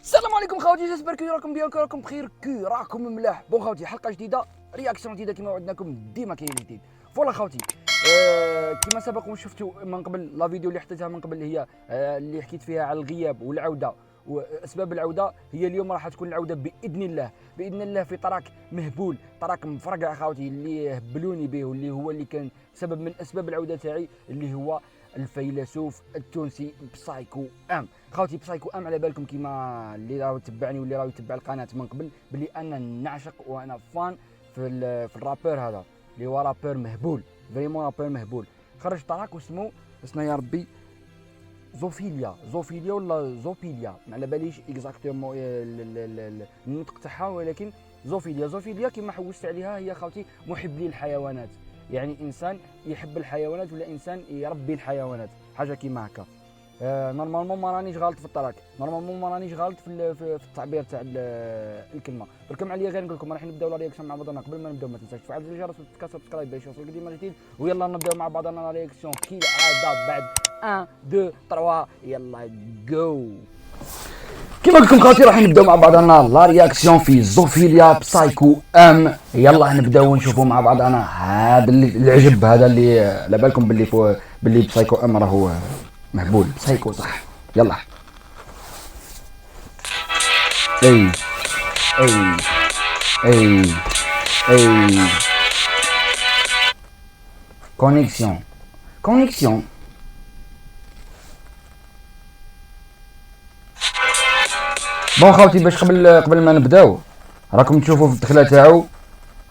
السلام عليكم خوتي، جيسبر كي راكم بيان، راكم بخير، كي راكم ملاح. بون خوتي، حلقه جديده، رياكسيون جديده كما وعدناكم، ديما كاين جديد. فوالا خوتي، كما سبق وشفتوا من قبل لا فيديو اللي حطيتها من قبل، هي اللي حكيت فيها على الغياب والعوده واسباب العوده. هي اليوم راح تكون العوده باذن الله، باذن الله، في طراك مهبول، طراك مفرقع خوتي، اللي هبلوني به واللي هو اللي كان سبب من اسباب العوده تاعي، اللي هو الفيلسوف التونسي بسايكو ام. خوتي بسايكو ام، على بالكم كيما اللي راهو يتبعني واللي راهو يتبع القناه من قبل بلي انا نعشق وانا فان في الرابر هذا، اللي هو رابر مهبول، فريمون رابر مهبول. خرج تراك واسمو يا ربي زوفيليا ولا زوبيليا، ما على باليش اكزاكتومون النطق تاعها، ولكن زوفيليا كيما حوست عليها هي خوتي محب للحيوانات، يعني انسان يحب الحيوانات ولا انسان يربي الحيوانات، حاجه كيما هكا. نورمالمون ما رانيش غلط في الطراك، نورمالمون ما رانيش غلط في التعبير تاع الكلمه. بركم عليا غير نقول لكم راح نبداو لا رياكسيون مع بعضنا. قبل ما نبداو ما تنساش تفعل زر الجرس وتسبسكرايب باش يوصلك ديما جديد، ويلا نبداو مع بعضنا لا رياكسيون كالعاده بعد 1 2 3. يلا جو. كيما قلت لكم خوتي راح نبداو مع بعضنا لا رياكسيون في زوفيليا بسايكو ام. يلا نبداو ونشوفوا مع بعضنا هذا العجب هذا اللي على بالكم باللي بسايكو ام راهو مهبول بسايكو صح. يلا اي اي اي اي كونيكسيون. بون خوتي، باش قبل ما نبداو، راكم تشوفوا في الدخله تاعو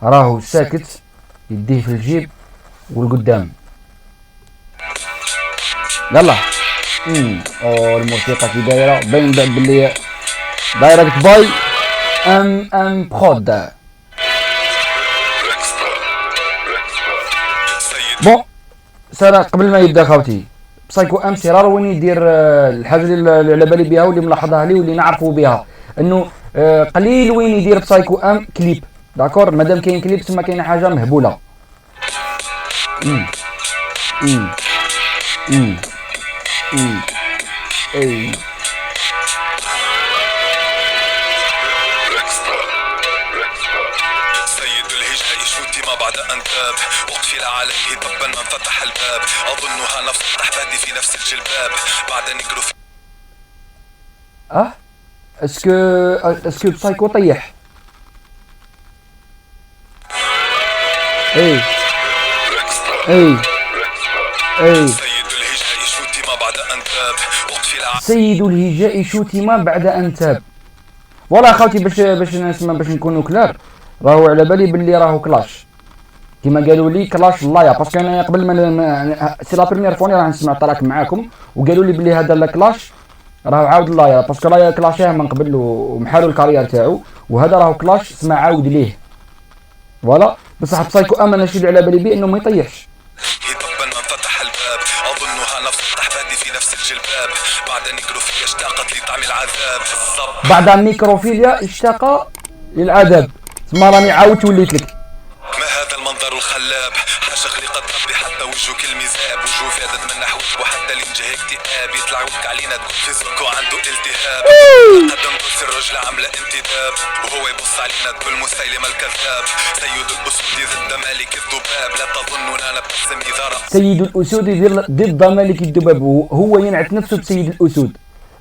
راهو ساكت، يديه في الجيب والقدام. يلا الموسيقى كي دايره باين بلي دايركت باي ام برود. بون سارة، قبل ما يبدا خوتي، بسايكو ام سيرار وين يدير الحاجه اللي على بالي بها واللي ملاحظها لي واللي نعرفوا بها، انه قليل وين يدير بسايكو ام كليب. داكور، مادام كاين كليب تما كاينه حاجه مهبوله. اي سيد الهجاء شوتي ما بعد ان تاب، اقفل عليه طبا من فتح الباب، اظنها نفس التحفادي في نفس الجلباب بعد نكروف. اسكو بسايكو طيح؟ اي سيد الهجاء شوتي ما بعد ان تاب، اقفل سيد الهجاء شوتي ما بعد ان تاب. والله خوتي باش نسمع، باش نكونوا كلار، راهو على بالي باللي راهو كلاش كيما قالوا لي كلاش لايا، باسكو انا قبل ما سي لا بريمير فوني راح نسمع الطراك معاكم، وقالوا لي باللي هذا لا كلاش راهو عاود لايا، باسكو لايا كلاشاه من قبل ومحالو الكارير تاعو، وهذا راهو كلاش سمع عاود ليه. فوالا بصح بسايكو ام انا الشيء اللي على بالي بيه انه ما يطيحش. طبا من فتح الباب، اظنها نفس التحفادي في نفس الجلباب بعد نكروفيا اشتاقت لطعم العذاب. بعد ميكروفيليا اشتاق للعذاب، تما راني عاودت وليت لك. ما هذا المنظر الخلاب، حاشا خلقت ربي حتى وجهك المذاب، وجوه فادت من نحوك وحتى لنجه اكتئاب، يطلع وك علينا تقول في زكو عنده التهاب، قدم بص الرجل عامله انتداب، وهو يبص علينا تقول مسيلم الكذاب، سيد الاسود ضد مالك الذباب، لا تظننا نبتسم اذا رأى سيد الاسود ضد ملك الذباب، هو ينعت نفسه بسيد الاسود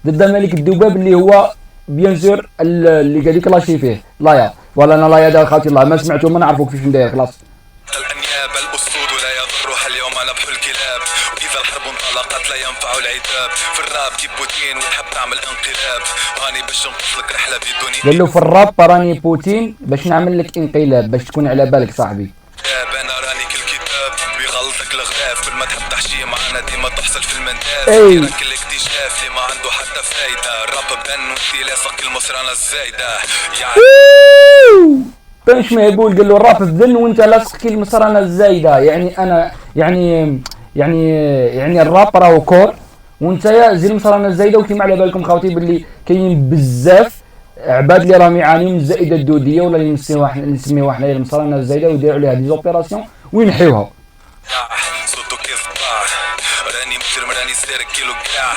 ضد ملك الذباب، اللي هو بيان سور اللي قاعد يكلاشي فيه لايا. ولا انا لايا دار خاطي الله ما سمعته، ما نعرفوك كيفاش نداير خلاص. الانياب الاسود لا يضرها اليوم نبح الكلاب، واذا الحرب انطلقت لا ينفع العتاب، في الراب كي بوتين وتحب تعمل انقلاب، راني باش نقص لك رحله بدون قال له في الراب راني بوتين باش نعمل لك انقلاب، باش تكون على بالك صاحبي. انا راني كل كتاب بيغلطك الغلاف، كل ما تحب تحشي معانا ديما تحصل في المنداف، كل اكتشاف اللي ما عنده حتى فايده، الراب بدن وانتي لاصق المصرانه الزايده باش ما يقول، قال له الراب بذن وانت لاصق المصرانه الزايده، يعني انا يعني الراب راهو كور وانت زي المصرانه الزايده. وكيما على بالكم خوتي باللي كاين بزاف عباد اللي راهم يعانيو من الزائده الدوديه، ولا اللي نسميوها حنايا المصرانه الزايده، ويديروا عليها دي زوبيراسيون وينحيوها. صوتو كيف راني مجرم، راني سارق كيلو كاع،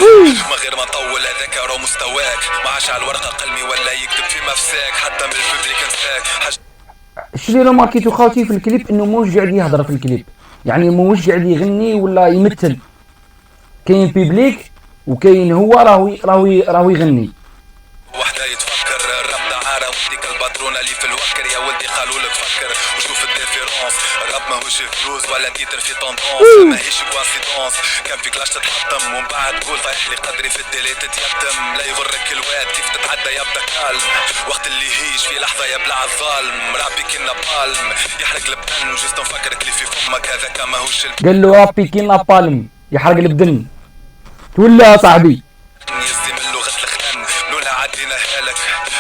ما غير ما طول هذاك راه مستواك، ما عاش على الورقه قلمي ولا يكتب في مفساك، حتى من الببليك نساك الشيء اللي ماركيتو خاوتي في الكليب انه موش قاعد يهضر في الكليب، يعني موش قاعد يغني ولا يمثل. كاين بيبليك وكاين هو راهو يغني. وحده يتفكر الرب ده عارة وديك الباترونة اللي في الوكر، يا ولدي قالوا لك فكر وشوف الديفيرونس، الرب ماهوش فلوس ولا تيتر في طوندونس، ماهيش كوانسيدونس، كان فيك لاش تتحطم ومن بعد تقول طايح لي قدري في الديلي تتيتم، لا يغرك الواد كيف تتعدى يبدا كالم، وقت اللي يهيج في لحظة يبلع الظالم، رابي كينا بالم يحرق البدن، جوست نفكرك اللي في فمك هذاك ماهوش قال له رابي كينا بالم يحرق البدن، تولى صاحبي يزي من لغة الخلن لونها عديناها لك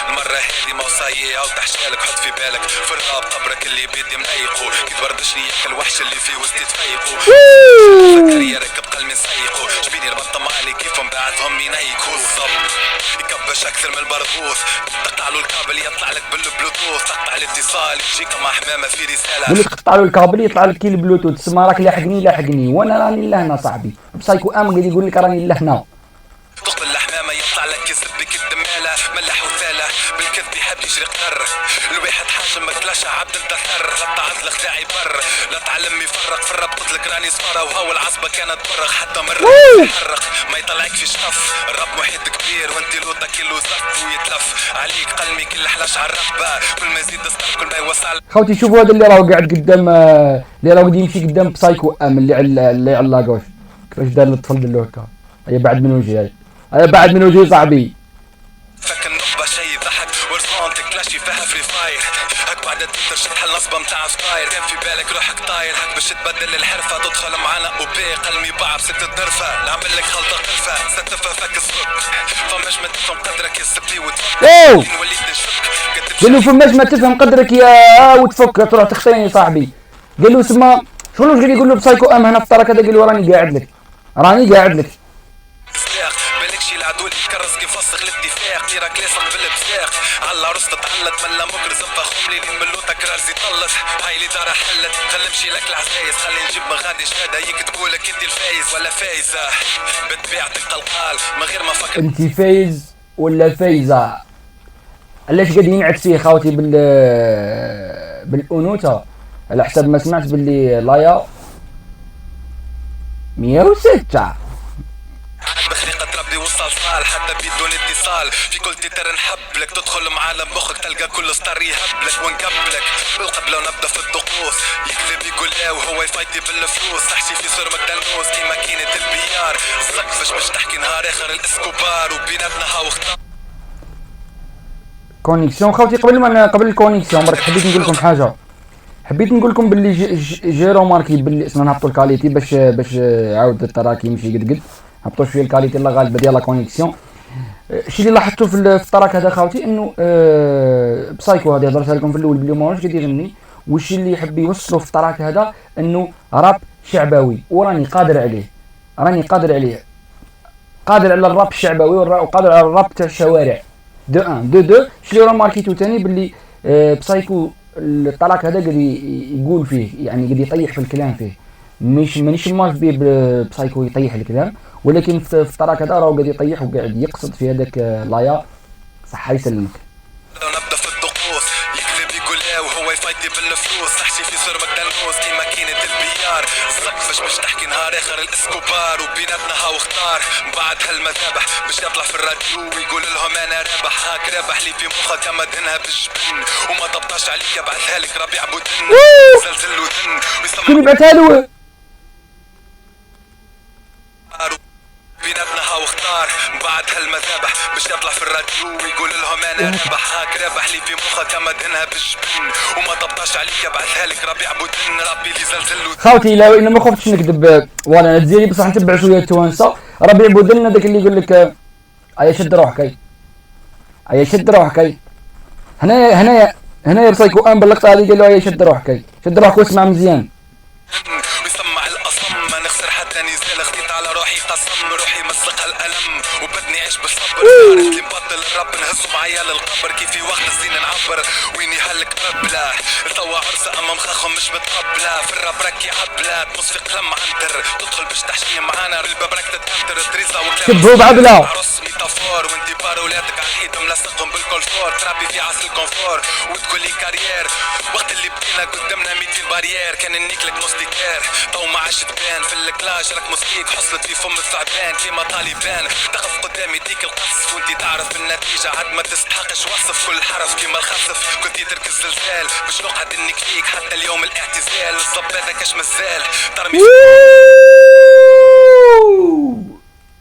المرة هذه ما وصاية او تحشالك، حط في بالك في الراب قبرك اللي بيدي منيقو، كي تبردشني ياك الوحش اللي في وسطي تفيقو، فكرية ركب قلبي نسيقو، جبيني ربطة مالي كيف من بعدهم ينيكو الصب يكبش اكثر من البرغوث، تقطع له الكابل يطلع لك بالبلوتوث، تقطع الاتصال يجيك مع حمامة في رسالة، قال لك تقطع له الكابل يطلع لك كي البلوتوث، تسمى راك لاحقني وانا راني لهنا صاحبي، بسايكو ام قاعد يقول لك راني لهنا. تقبل الحمامة يطلع لك كسب بك الدمالة، ملح وثالة بالكذب يحب يجري قدر، الواحد حاجة ما كلاشها عبد الدثر، لا تعز خداعي بر، لا تعلم يفرق في الرب قلت لك راني صفارة وهو العصبة كانت تبرق، حتى مرة يحرق ما يطلعك في شطف، الرب محيط كبير وانت لوطة كيلو زف ويتلف عليك قلمي كل حلاش على الرقبة، كل ما يزيد الصف كل ما يوسع. خوتي شوفوا هذا اللي راهو قاعد قدام، اللي راهو قاعد يمشي قدام بسايكو ام اللي علاقوش كيفاش دار الطفل دلو هكا، هي بعد من وجهي، هي بعد من وجهي صاحبي. فكر النخبة شي يضحك ورزقون تكلاشي فيها فري فاير، هك بعد التيتر شبح النصبة متاع ستاير، كان في بالك روحك طاير باش تبدل الحرفة، تدخل معانا اوبي قلمي باع بست الدرفة، نعمل لك خلطة قرفة ستفها فك الصك، فماش ما تفهم قدرك يا سبتي وتفك وليت نشك قال له فماش ما تفهم قدرك يا وتفك تروح تخسرني صاحبي. قال له سما شنو قاعد يقول له بسايكو ام هنا في الطريق هذا، قال له راني قاعد لك بالك شي العدو اللي يكرس كيف فسخ الاتفاق، تيراك لاصق بالبساق على العروس تتعلت ملا مكر زنفة خملي لين من لوطة كرارز يطلت، هاي اللي دارها حلت خلي نمشي لك العزايز، خلي نجيب مغادي شهادة يكتبولك انت الفايز ولا فايزة، بتبيعتك قلقال من غير ما فكر انت فايز ولا فايزة. علاش قاعد ينعت فيه خاوتي بالانوثة، على حسب ما سمعت باللي لايا 106 بخليقة ربي وصل صال حتى بدون اتصال، في كل تتر نحبلك تدخل معالم مخك تلقى كل ستار يهبلك ونقبلك بالقبلة ونبدا في الطقوس، يكذب يقول لا وهو يفايتي بالفلوس، تحشي في صور مكدنوس كي ماكينة البيار، سقفش باش تحكي نهار اخر الاسكوبار وبيناتنا هاو اختار كونيكسيون. خوتي قبل الكونيكسيون برك حبيت نقول لكم حاجه، حبيت نقول لكم باللي جيرو ماركي باللي اسمها نهبطوا الكاليتي باش عاود التراك يمشي قد هبطوا شويه الكاليتي الله غالبه ديال لا كونيكسيون. الشيء اللي لاحظته في التراك هذا خاوتي انه بسايكو هذه هضرتها لكم في الاول بلي ماهوش قاعد يغني، والشيء اللي يحب يوصله في التراك هذا انه راب شعبوي، وراني قادر عليه، قادر على الراب الشعبوي وقادر على الراب تاع الشوارع. دو ان دو شلي راه ماركيتو ثاني باللي بسايكو الطلاق هذا قاعد يقول فيه، يعني قاعد يطيح في الكلام فيه، مانيش ماش بيه بسايكو يطيح الكلام، ولكن في الطلاق هذا راه قاعد يطيح وقاعد يقصد في هذاك لايا صح يسلمك. نبدا في الطقوس يكذب يقول لا وهو يفايتي بالفلوس، تحشي في صور مكدنوس كي ماكينة البيار، سقفش باش تحكي نهار اخر الاسكوبار وبيناتنا هاو اختار، بعد هالمذابح باش يطلع في الراديو ويقول لهم انا رابح، هاك رابح لي في مخك اما دهنها بالجبن وما طبطاش عليك يبعثها لك ربيع بودن زلزل ودن كيف يبعثها له بيناتنا هاو اختار، بعد هالمذابح باش يطلع في الراديو ويقول لهم انا رابح، هاك رابح لي في مخك اما دهنها بالجبن وما طبطاش عليك يبعثها لك ربيع بودن ربي اللي زلزل خاوتي. لا ما خفتش نكذب وانا تزيري بصح نتبع شويه التوانسه. ربيع بودن هذاك اللي يقول لك ايا شد روحك هنايا بسايكو ام بلغت عليه قال له ايا شد روحك واسمع مزيان. ويسمع الأصم ما نخسر حتى نزال، خديت على روحي قسم روحي مسقها الألم وبدني نعيش بالصبر نهار اللي مبطل الرب نهزو معايا للقبر كيف في وقت الزين نعبر وين يهلك ببلا توا عرسة اما مخاخهم مش متقبلة في الراب راكي عبلة تمصفي قلم عنتر تدخل باش تحشي معانا الباب راك تتكنتر تريزا وكلام شبهوا بعبلة عرس ميتافور وانتي بار ولادك على الحيط ملصقهم بالكولفور ترابي في عسل الكونفور وتقول لي كارير وقت اللي بدينا قدامنا 200 بارير كان النيكلك مستكار تو ما عادش تبان في الكلاش راك مستيك حصلت في فم الثعبان كيما طالبان تقف قدامي ديك القصف وانتي تعرف بالنتيجة عد ما تستحقش وصف كل حرف كيما الخصف كنتي تركز زلزال باش نقعد نكفيك حتى اليوم الاعتزال الزبادة كاش مازال ترمي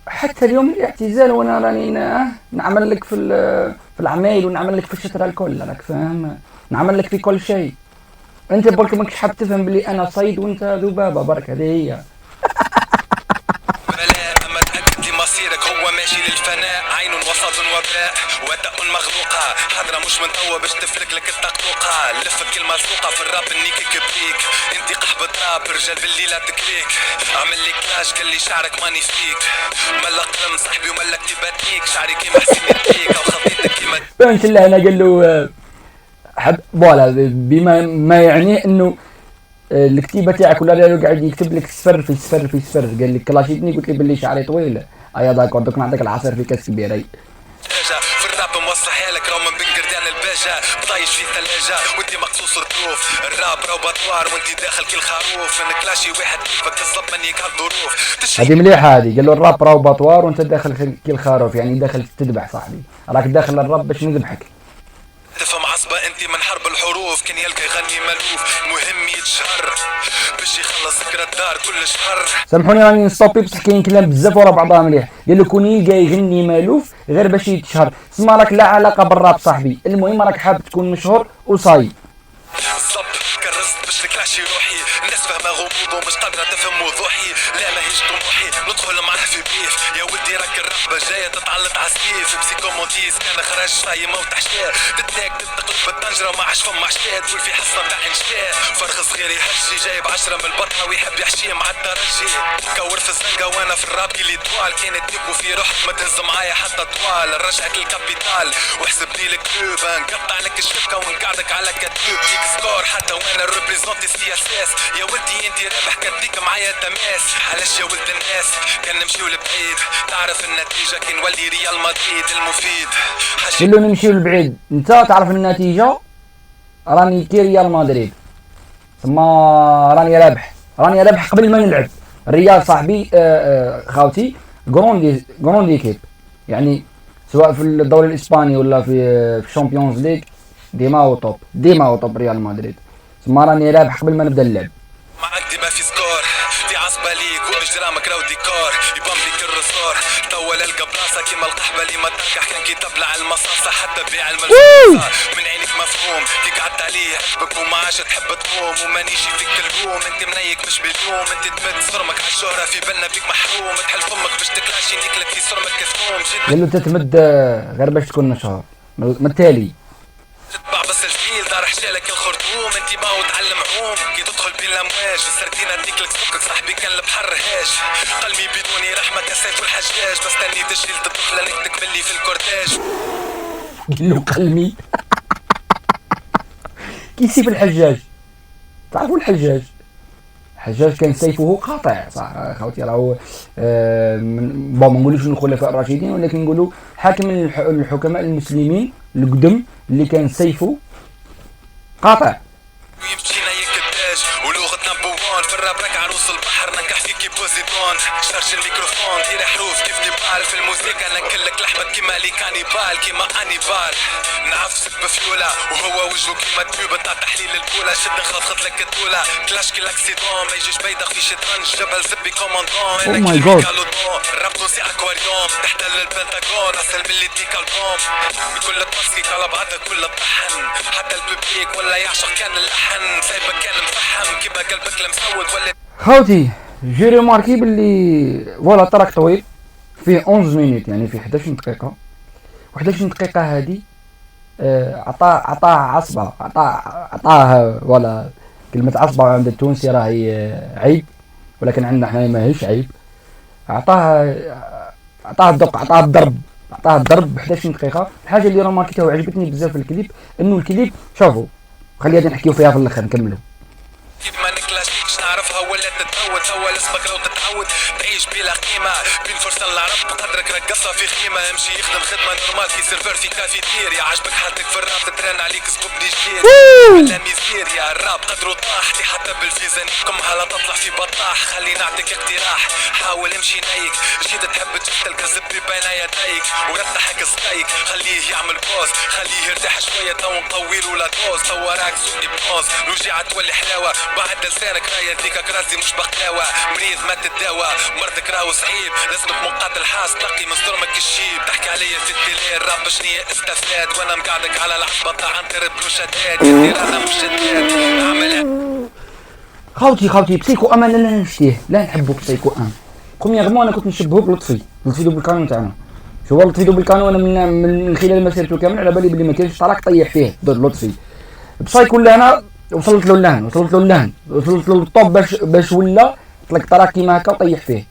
حتى اليوم الاعتزال وانا راني نعمل لك في العمايل ونعمل لك في الشترة الكل راك فاهم نعمل لك في كل شيء انت برك ماكش حاب تفهم بلي انا صيد وانت ذبابه برك هذه هي اما تأكد لي مصيرك هو ماشي للفناء عين وسط وباء وداء مغلوقة حضرة مش من توا باش تفلك لك الطقطوقة لفك المسوقة في الراب النيكي كبريك انتي قحبة راب رجال بالليلة تكريك اعمل لي كلاش كلي شعرك ماني فيك ملا قلم صاحبي وملا كتباتنيك شعري كيما حسين يديك او خطيتك كيما فهمت الله انا قال له حب فوالا بما ما يعنيه انه الكتيبه تاعك ولا راه قاعد يكتب لك صفر في صفر في صفر قال لك كلاشيتني قلت لي باللي شعري طويل ايا داكور دوك نعطيك العصير في كاس كبيره في الراب موصحها لك راهو من بين قردان الباجة بطايش في ثلاجة وانتي مقصوص الظروف الراب راهو بطوار وانتي داخل كي الخروف من كلاشي واحد كيفك بالضبط منيك هالظروف هذه مليحه هذه قال له الراب راهو بطوار وانت داخل كي الخروف يعني داخل تذبح صاحبي راك داخل الراب باش نذبحك تفهم عصبة انتي من حرب الحروف كان يلقى يغني ملوف مهم يتشهر باش يخلص ذكرى الدار كل شهر سامحوني راني نستوبي بصح كاين كلام بزاف ورا بعضها مليح قال له كون يلقى يغني مالوف غير باش يتشهر تسمى راك لا علاقه بالراب صاحبي المهم راك حاب تكون مشهور وصاي بالضبط كرزت باش الكلاشي روحي الناس فاهمه غموض ومش قادره تفهم وضوحي لا ماهيش طموحي ندخل معاه في بيف يا ولدي راك الرقبه جايه تتعلق عالسيف بسيكومونتيز كان خرج صايم وتحشاه تتاك تقلب بالطنجره ما عادش فما عشتات تقول في حصه تاع انشتاء فرخ صغير يهشي جايب 10 من البطنه ويحب يحشيه مع الدرجي كور في الزنقه وانا في الراب كي لي طوال كانت تبكو في روحك ما تهز معايا حتى طوال رجعك الكابيتال واحسبني لك كوب نقطع لك الشبكه ونقعدك على كتوب ديك سكور حتى وانا ريبريزونتي سي اس اس يا ولدي انتي رابح كديك معايا تماس علاش يا ولد الناس كان نمشيو لبعيد تعرف النتيجه كي نولي ريال مدريد المفيد قال له نمشيو لبعيد انت تعرف النتيجه راني كي ريال مدريد ثم راني رابح قبل ما نلعب الريال صاحبي خاوتي غروندي كيب يعني سواء في الدوري الاسباني ولا في الشامبيونز ليغ ديما هو توب ريال مدريد ثم راني رابح قبل ما نبدا اللعب معاك ديما في سكور في عصبة ليك واجرامك راو ديكور يبان بيك الرسور توا للقى بلاصة كيما القحبة اللي ما تركح كان كي تبلع المصاصة حتى بيع الملفوفة من عينك مفهوم كي قعدت عليه حسبك وما عادش تحب تقوم ومانيشي فيك الهوم انت منيك مش باليوم انت تمد صرمك عالشهرة في بالنا بيك محروم تحل فمك باش تكلاشي نيكلك في صرمك كثوم قال له تتمد غير باش تكون مشهور من التالي تتبع بس الفيل دار حشالك الخرطوم انتي ما وتعلم عوم كي تدخل بين الامواج السردينة تيكلك سكك صاحبي كان البحر هاج قلبي بدوني رحمة كسيف الحجاج بس تاني تشيل تدخل نكتك ملي في الكورتاج قال له قلمي كي سيف الحجاج تعرفوا الحجاج كان سيفه قاطع صح خوتي راهو ما نقولوش من الخلفاء الراشدين ولكن نقولوا حاكم من الحكماء المسلمين القدم اللي كان سيفه قاطع يمشينا يكداج ولغتنا بوان في الراب راك عروس البحر ننجح فيك كي بوزيدون شارج الميكروفون دير حروف كيف نبال في الموسيقى ناكلك لحمة كيما لي كانيبال كيما انيبال نعفسك بفيولا وهو وجهه كيما تيوب تاع تحليل البولا شد نخفض لك الطولة كلاش كي لاكسيدون ما يجيش بيدق في شطرنج جبل زبي كوماندون او ماي جاد الراب تونسي اكواريوم تحتل البنتاغون اسهل من اللي ديك البوم بكل التسكيك على بعضها كل الطحن حتى الببليك ولا يعشق كان اللحن سايبك كان مفحم كيما قلبك المسود ولا خوتي جي ريماركي باللي فوالا تراك طويل فيه 11 مينوت يعني فيه 11 دقيقة و11 دقيقة هذه عطاه عصبة عطاه ولا كلمة عصبة عند التونسي راهي عيب ولكن عندنا احنا ماهيش عيب عطاه الدق عطاه الضرب عطاه الضرب ب 11 دقيقه. الحاجه اللي رماركيتها وعجبتني بزاف في الكليب انه الكليب شوفوا خلي غادي نحكيو فيها في الاخر نكملوا. كيف ما نكلاشيكش نعرفها ولا تتعود هو اسمك لو تتعود تعيش بلا قيمة بين فرصة العرب بقدرك رقصها في خيمة امشي يخدم خدمة نورمال في سيرفر في كافيتير يا عجبك حالتك في الراب تترن عليك سبوبني جديد ولا ميزير يا الراب قدرو طاح دي حتى بالفيزن كمها لا تطلع في بطاح خلي نعطيك اقتراح حاول امشي نايك جيت تحب تشتل كزبي بين يديك ورتحك ستايك خليه يعمل بوز خليه يرتاح شوية تو نطول ولا دوز تو راك سوقي بوز رجعت تولي حلاوة بعد لسانك راية ديك كراسي مش بقلاوة مريض ما تداوى مرضك راهو صعيب لازمك منقاد الحاس تلقي من ظلمك الشيب تحكي عليا في التيلي الراب شنيا استفاد وانا مقعدك على العصبة تاع عنتر بلوشتات يدير انا مشتات عملها خوتي بسيكو امان لا نشتيه لا نحبو بسيكو ام برومييرمون انا كنت نشبهو بلطفي دوبل كانون تاعنا شوف لطفي دوبل كانون انا من خلال مسيرته كامل على بالي بلي ما كاينش طلاق طيح فيه لطفي بسايكو اللي انا وصلت له اللهن وصلت له الطوب باش ولا طلق طراك كيما هكا وطيح فيه.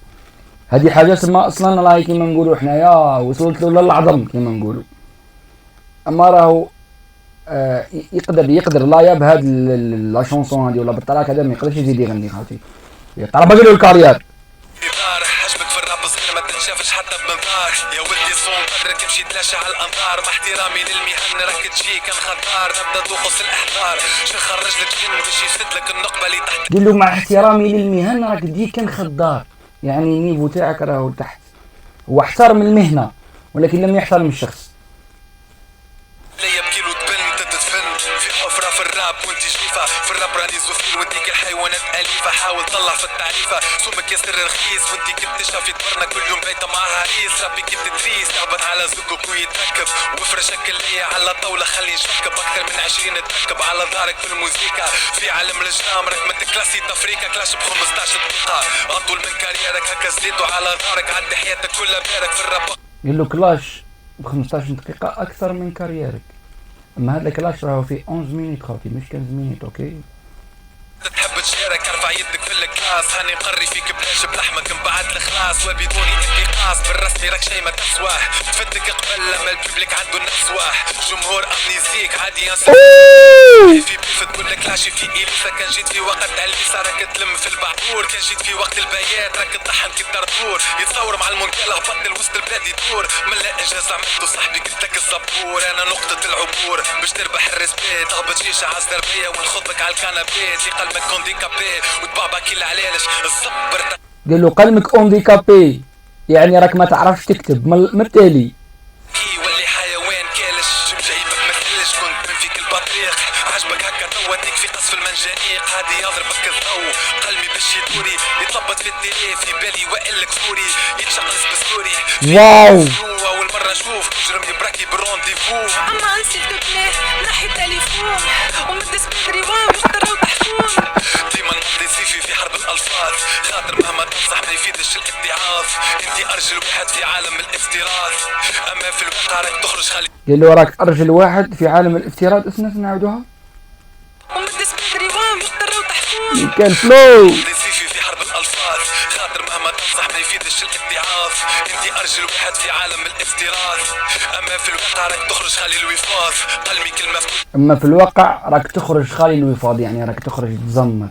هذه حاجه سما اصلا راهي كيما نقولوا حنايا وصلت له للعظم كيما نقولوا. اما راهو يقدر لا ياب هاد لا شونسون هذه ولا بالطراك هذا ما يقدرش يزيد يغني خاطي طلب له الكارير. عجبك في الراب صغير ما تنشافش حتى بمنظار يا ولدي صون قدرك تمشي تلاشى على الانظار مع احترامي للمهن راك تجي كان خطار نبدا توقص الاحضار شو خرج لك جن باش يسد لك النقبه اللي تحت قال له مع احترامي للمهن راك تجي كان خضار يعني النيفو تاعك راهو تحت. هو احترم المهنه ولكن لم يحترم الشخص. لا يبكي له تبن تدفن في حفره في الراب وانت شريفه في الراب راني زوفيل وانتيك الحيوانات اليفه حاول طلع في التعريفه سمك ياسر رخيص وانتي كنت شافي تبرنا كل يوم بيته معاها ريس ربي كنت تدريس يعبط على زقك ويتركب وفرشك اللي على طاوله خلي نشكب اكثر من 20 تركب على ظهرك في الموسيقى في عالم الجرام راك ما تكلاسي تفريكه كلاش ب 15 دقيقه اطول من كاريرك هكا زيدو على ظهرك عدي حياتك كلها بارك في الراب. قال له كلاش ب 15 دقيقه اكثر من كاريرك. اما هذا كلاش راهو في 11 مينيت خوتي مش 15 مينيت. اوكي تحب تشارك ارفع يدك في الكلاس هاني نقري فيك بلاش بلحمك نبعد الخلاص وبدون انتقاص بالرسمي راك شي ما تسواه تفتك قبل لما الببليك عنده نسواه جمهور امنيزيك عادي في بيف تقول لك لاشي في إليسا كان جيت في وقت اليسا راك تلم في البعبور كان جيت في وقت البيات راك تطحن كي الدردور يتصور مع المونكال هبط وسط البلاد يدور من لا انجاز عملته صاحبي قلت لك الزبور انا نقطة العبور باش تربح الريسبيت تهبط شيشة على الزربية ونخضك على الكنبي في قلبك كونديكابي وتبعبع كي العلاش الزبر. قال له قلبك اونديكابي يعني راك ما تعرفش تكتب من التالي ولي حيوان كالش شو جايبك ما تقلش كنت من فيك البطريق عجبك هكا توديك في قصف المنجنيق هادي يضربك الضو قلبي باش يدوري يتلبط في التيلي في بالي وائلك فوري يتشقلص بسوري واو اول مرة اشوف مجرم يبراكي بالرونديفو اما انسي تبليه نحي التليفون ومدس بدري واش تراو تحفون ديما نقضي سيفي في حرب الالفاظ خاطر مهما تنصح ما يفيدش الاتعاظ انتي ارجل واحد في عالم الافتراض اما في الواقع راك تخرج خلي قال له راك ارجل واحد في عالم الافتراض. اسمع نعاودوها ومدس بدري واش تراو تحفون كان فلو سيفي في حرب الالفاظ خاطر مهما تنصح ما يفيدش الاتعاظ انتي ارجل واحد في عالم الافتراض اما في الواقع راك تخرج خالي الوفاض قلبي كلمه اما في الواقع راك تخرج خالي الوفاض يعني راك تخرج تزمر.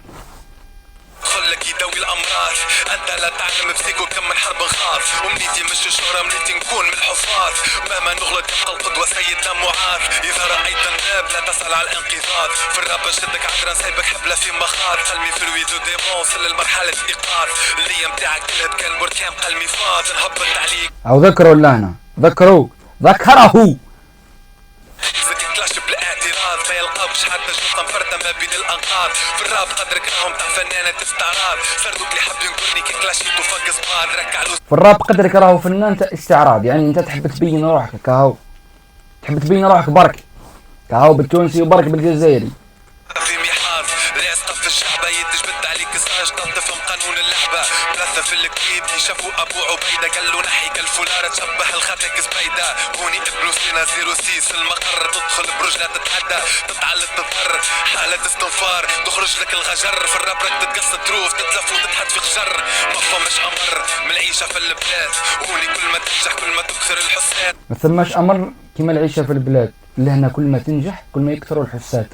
خلك يداوي الامراض انت لا تعلم بسيكو كم من حرب نخاض ومنيتي مش شهرة منيتي نكون من الحفاظ مهما نغلط يبقى القدوة سيدنا معاذ اذا رأيت الناب لا تسأل على الانقاذ في الراب نشدك عذرا سايبك حبلة في مخاض قلبي في الويدو ديمون وصل للمرحلة ايقاظ اللي متاعك كلها كان بركان قلبي فاض نهبط عليك او ذكروا اللهنا ذكره كلاش بالاعتراض ما يلقاوش حتى جثة مفردة ما بين الانقاض في الراب قدرك راهم تاع فنانة استعراض صاردوك اللي حب ينقرني كي كلاشيتو فقس بعض ركع له في الراب قدرك راهو فنان استعراض يعني انت تحب تبين روحك كهو تحب تبين روحك برك كهو بالتونسي وبرك بالجزائري في ميحاض راس طف الشعبة يتجبد عليك ساج تفهم قانون اللعبة بلاثة في الكليب كي شافوا ابو عبيده قال له نحي كالفولاره تشبه الخاتك سبيده هوني ابن سينا 06 المقر تدخل برجله تتحدى تتعلق تضطر حاله استنفار تخرج لك الغجر في الراب راك تتقص تروف تتلف وتتحد في خجر ما فماش امر من العيشه في البلاد هوني كل ما تنجح كل ما تكثر الحسات ما ثماش امر كيما العيشه في البلاد لهنا كل ما تنجح كل ما يكثروا الحسات.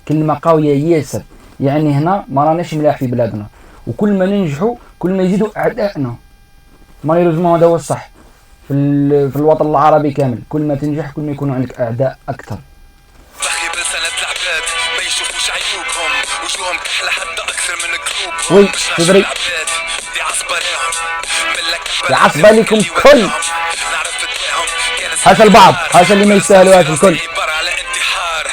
كلمه قويه ياسر. يعني هنا ما راناش ملاح في بلادنا وكل ما ننجحوا كل ما يزيدوا اعدائنا. مالوريزمون هذا هو الصح في الوطن العربي كامل. كل ما تنجح كل ما يكونوا عندك اعداء اكثر. بخي بلسانة العباد ما يشوفوش عيوبهم وجوههم كحلة حتى أكثر من قلوبهم وي تدري دي عصبة لهم يا عصبة لكم كل نعرف فتواهم حاشا البعض حاشا اللي ما يستاهلوهاش الكل. عبارة على انتحار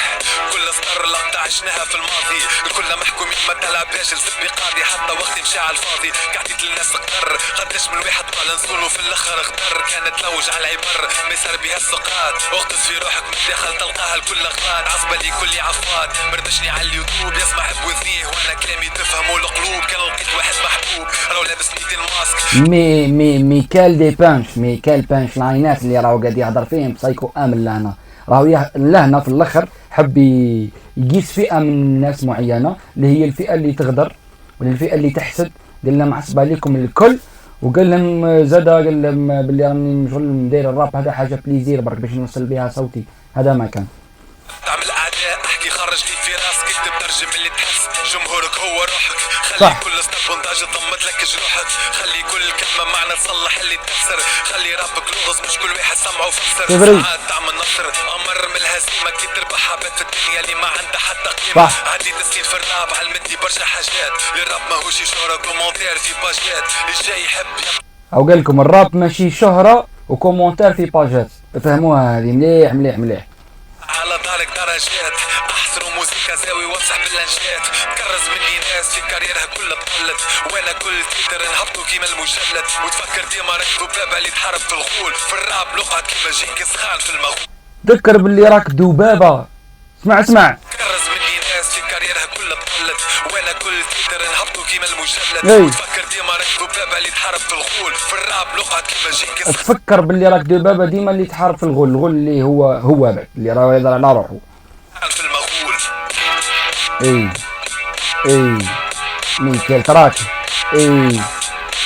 كل سطر لقطة عشناها في الماضي الكل محكومين ما تلعبهاش لسبي قاضي حتى وقت مشى على الفاضي قعدت للناس قدر قداش من واحد طال نزولو في الاخر اختر كانت لوج على العبر ما يصير بها السقاط اغطس في روحك من الداخل تلقاها الكل غلط عصبة لي كل عفاط مردشني على اليوتيوب يسمع بوذنيه وانا كلامي تفهموا القلوب كان لقيت واحد محبوب راهو لابس 200 ماسك ميكال دي بانش ميكال بانش لاينات اللي راهو قاعد يهضر فيهم بسايكو امن لهنا راهو لهنا في الاخر حب يقيس فئه من ناس معينه اللي هي الفئه اللي تغدر ولا الفئه اللي تحسد. قال لهم عصب عليكم الكل وقال لهم زاد قال لهم باللي راني شغل ندير الراب هذا حاجه بليزير برك باش نوصل بها صوتي. هذا ما كان تعمل اعداء احكي خرج لي في راسك اكتب ترجم اللي تحس جمهورك هو روحك خلي صح. كل ستار بونتاج تضمت لك جروحك خلي كل كلمه معنى تصلح اللي تكسر خلي رابك لغز مش كل واحد سمعه وفسر ساعات تعمل نصر امر من الهزيمه كي تربحها بات في الدنيا اللي ما عندها حتى قيمه عديت سنين في الراب علمتني برشا حاجات الراب ماهوش شهره كومونتير في باجات اللي جاي يحب او قال لكم الراب ماشي شهره وكومونتير في باجات. فهموها هذه مليح مليح مليح. على دارك درجات احسن موسيقى زاوي وامسح بالانشات تكرز مني ناس في كاريرها كلها تقلت وانا كل تيتر نهبطو كيما المجلد وتفكر ديما راك ذبابه اللي تحارب في الغول في الراب لقعة كيما جيك سخان في المغول ذكر باللي راك ذبابه. اسمع تكرز مني ناس في كاريرها كلها تقلت وانا كل تيتر نهبطو كيما المجلد وتفكر ديما راك ذبابه اللي تحارب في الغول في الراب لقعة كيما جيك تفكر باللي راك ذبابه ديما اللي تحارب في الغول. الغول اللي هو بعد اللي راه يهضر على روحه في المغول اي ميكيل تراك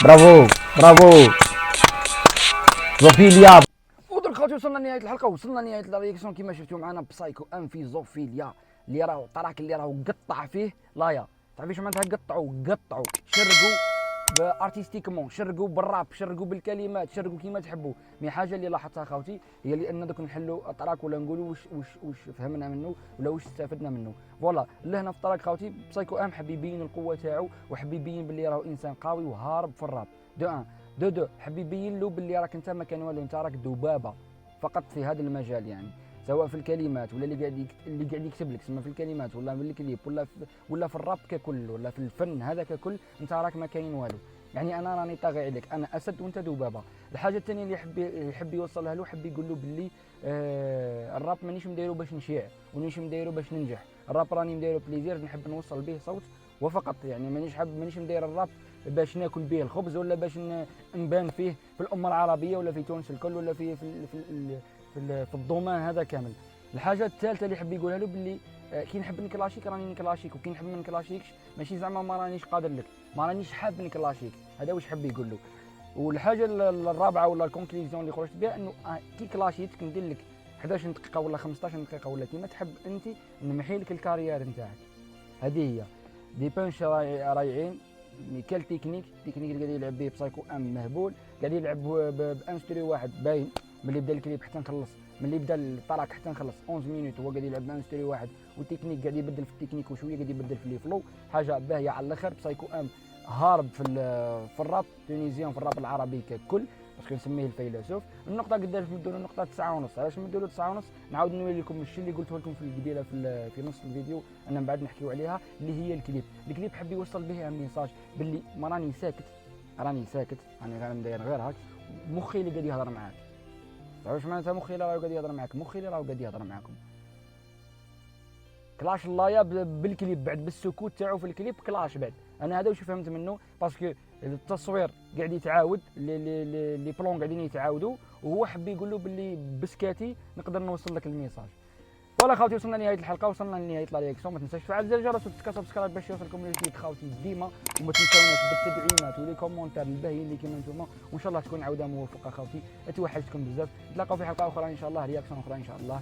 برافو زوفيليا. ودرك خاطر وصلنا لنهايه الحلقه وصلنا لنهايه الرياكسيون كما شفتوا معنا بسايكو ام في زوفيليا اللي راهو التراك اللي راهو قطع فيه لايا. تعرفي شو معناتها قطعوا شرقوا بارتيستيكمون شرقوا بالراب شرقوا بالكلمات شرقوا كيما تحبوا. مي حاجه اللي لاحظتها خاوتي هي لان دوك نحلوا التراك ولا نقولوا واش فهمنا منه ولا واش استفدنا منه. فوالا لهنا في التراك خاوتي بسايكو ام حب يبين القوه تاعو وحب يبين باللي راهو انسان قوي وهارب في الراب. دو حب يبين له باللي راك انت ما كان والو انت راك ذبابه فقط في هذا المجال يعني سواء في الكلمات ولا اللي قاعد يكتب لك سما في الكلمات ولا في الكليب ولا في الراب ككل ولا في الفن هذا ككل انت راك ما كاين والو. يعني انا راني طاغي عليك انا اسد وانت ذبابه. الحاجه الثانيه اللي يحب يوصلها له حب يقول له باللي الراب مانيش مدايرو باش نشيع ونيش مدايرو باش ننجح. الراب راني مدايرو بليزير نحب نوصل به صوت وفقط. يعني مانيش مداير الراب باش ناكل به الخبز ولا باش نبان فيه في الامه العربيه ولا في تونس الكل ولا في الضمان هذا كامل. الحاجه الثالثه اللي حب يقولها له باللي كي نحب نكلاشيك راني نكلاشيك وكي نحب ما نكلاشيكش ماشي زعما ما رانيش قادر لك ما رانيش حاب نكلاشيك. هذا واش حب يقول له. والحاجه الرابعه ولا الكونكليزيون اللي خرجت بها انه كي كلاشيتك ندير لك 11 دقيقه ولا 15 دقيقه ولا كيما تحب انت نمحي لك الكارير نتاعك. هذه هي دي بانش رايعين. ميكال تكنيك اللي قاعد يلعب به بسايكو ام مهبول قاعد يلعب بانستوري واحد باين ملي بدا الكليب حتى نخلص ملي بدا الطراك حتى نخلص 11 مينوت هو قاعد يلعب بانستوري واحد والتكنيك قاعد يبدل في التكنيك وشويه قاعد يبدل في لي فلو. حاجه باهيه على الاخر. بسايكو ام هارب في الراب تونيزيان في الراب العربي ككل باش نسميه الفيلسوف. النقطه قداش نمدوا له النقطه 9.5. علاش نمدوا له 9.5 نعاود نوري لكم الشيء اللي قلته لكم في البدايه في نص الفيديو انا من بعد نحكيو عليها اللي هي الكليب حب يوصل به ميساج باللي ما راني ساكت راني غير ندير غير هاك مخي اللي قاعد يهضر معاك. تعرف معناتها مخي اللي راهو قاعد يهضر معاك مخي اللي راهو قاعد يهضر معاكم. كلاش اللايا بالكليب بعد بالسكوت تاعو في الكليب كلاش بعد انا هذا واش فهمت منه، باسكو التصوير قاعد يتعاود، لي بلون قاعدين يتعاودوا، وهو حب يقول له باللي بسكاتي نقدر نوصل لك الميساج. فوالا خاوتي وصلنا لنهايه الحلقه، وصلنا لنهايه لا رياكسيون. ما تنساش تفعل زر الجرس وتسكر سبسكرايب باش يوصلكم الجديد خاوتي ديما، وما تنساوناش بالتدعيمات ولي كومونتير الباهيين اللي كيما نتوما، وان شاء الله تكون عوده موفقه خاوتي. اتوحشتكم بزاف، نتلاقاو في حلقه اخرى ان شاء الله، رياكسيون اخرى ان شاء الله.